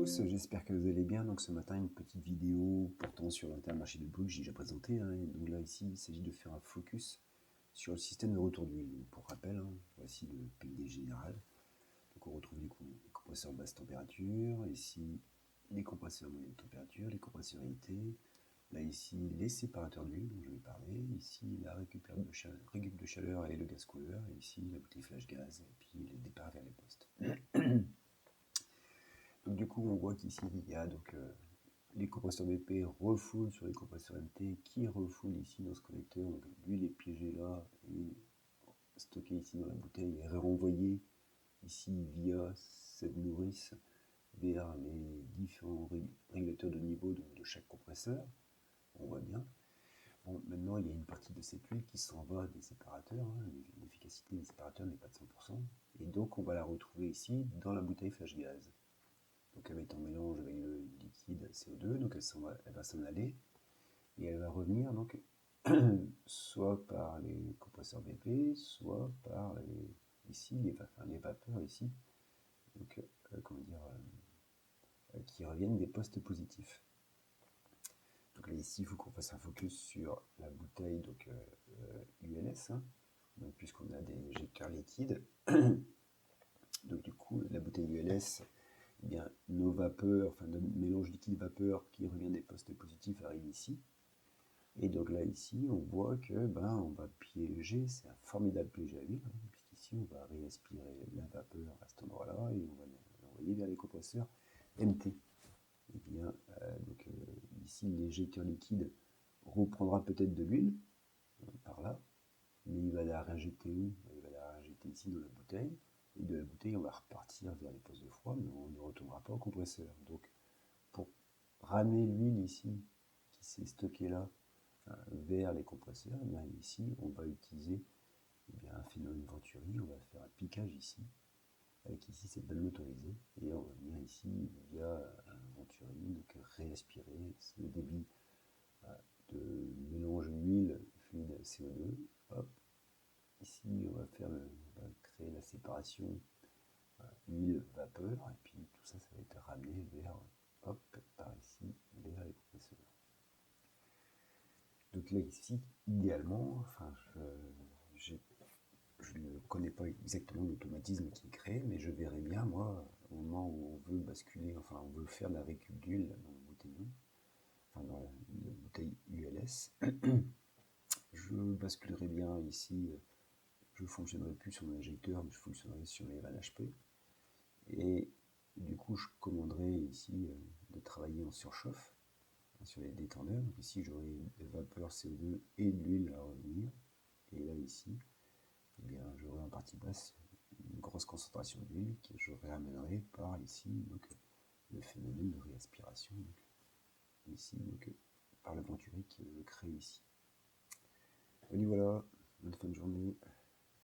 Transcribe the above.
tous, j'espère que vous allez bien. Donc ce matin, une petite vidéo portant sur l'Intermarché de Bouygues, j'ai déjà présenté. Et donc là, ici, il s'agit de faire un focus sur le système de retour d'huile. Pour rappel, voici le PID général. Donc on retrouve les compresseurs basse température, ici les compresseurs moyenne température, les compresseurs IT. Là, ici, les séparateurs d'huile dont je vais parler. Ici, la récup de chaleur et le gaz couleur. Et ici, la bouteille flash gaz et puis les départs vers les postes. Donc du coup, on voit qu'ici, il y a donc les compresseurs BP refoulent sur les compresseurs MT qui refoulent ici dans ce connecteur. Donc l'huile est piégée là et stockée ici dans la bouteille et renvoyée ici via cette nourrice vers les différents régulateurs de niveau de chaque compresseur. On voit bien. Bon, maintenant, il y a une partie de cette huile qui s'en va des séparateurs. L'efficacité des séparateurs n'est pas de 100%. Et donc, on va la retrouver ici dans la bouteille flash gaz. Donc elle va être en mélange avec le liquide CO2, donc elle va s'en aller et elle va revenir donc soit par les compresseurs BP, soit par ici les vapeurs ici, donc qui reviennent des postes positifs. Donc là ici il faut qu'on fasse un focus sur la bouteille donc ULS, donc puisqu'on a des éjecteurs liquides. Donc du coup la bouteille ULS, eh bien, nos vapeurs, enfin notre mélange liquide-vapeur qui revient des postes positifs arrive ici. Et donc là, ici, on voit que on va piéger, c'est un formidable piège à huile, puisqu'ici, on va réaspirer la vapeur à cet endroit-là et on va l'envoyer vers les compresseurs MT. Et bien, ici, l'éjecteur liquide reprendra peut-être de l'huile, par là, mais il va la réinjecter où? Il va la réinjecter ici dans la bouteille. Et de la bouteille, on va repartir vers les postes de froid, mais on ne retournera pas au compresseur. Donc, pour ramener l'huile ici, qui s'est stockée là, vers les compresseurs, et bien ici, on va utiliser un phénomène Venturi, on va faire un piquage ici, avec ici cette valve motorisée, et on va venir ici via un Venturi, donc réaspirer le débit de mélange huile fluide CO2. Hop. Ici, on va créer la séparation huile-vapeur, et puis tout ça, ça va être ramené vers, hop, par ici, vers les compresseurs. Donc là, ici, idéalement, enfin, je ne connais pas exactement l'automatisme qui est créé, mais je verrais bien, moi, au moment où on veut basculer, enfin, on veut faire de la récup d'huile dans le bouteillon, enfin, dans la bouteille ULS, je basculerai bien ici, je ne fonctionnerai plus sur l'injecteur, mais je fonctionnerai sur les vannes HP. Et du coup, je commanderai ici de travailler en surchauffe sur les détendeurs. Donc ici, j'aurai des vapeurs CO2 et de l'huile à revenir. Et là, ici, eh bien, j'aurai en partie basse une grosse concentration d'huile que je réamènerai par ici donc, le phénomène de réaspiration. Donc, ici, donc, par le Venturi que je crée ici. Et voilà, bonne fin de journée.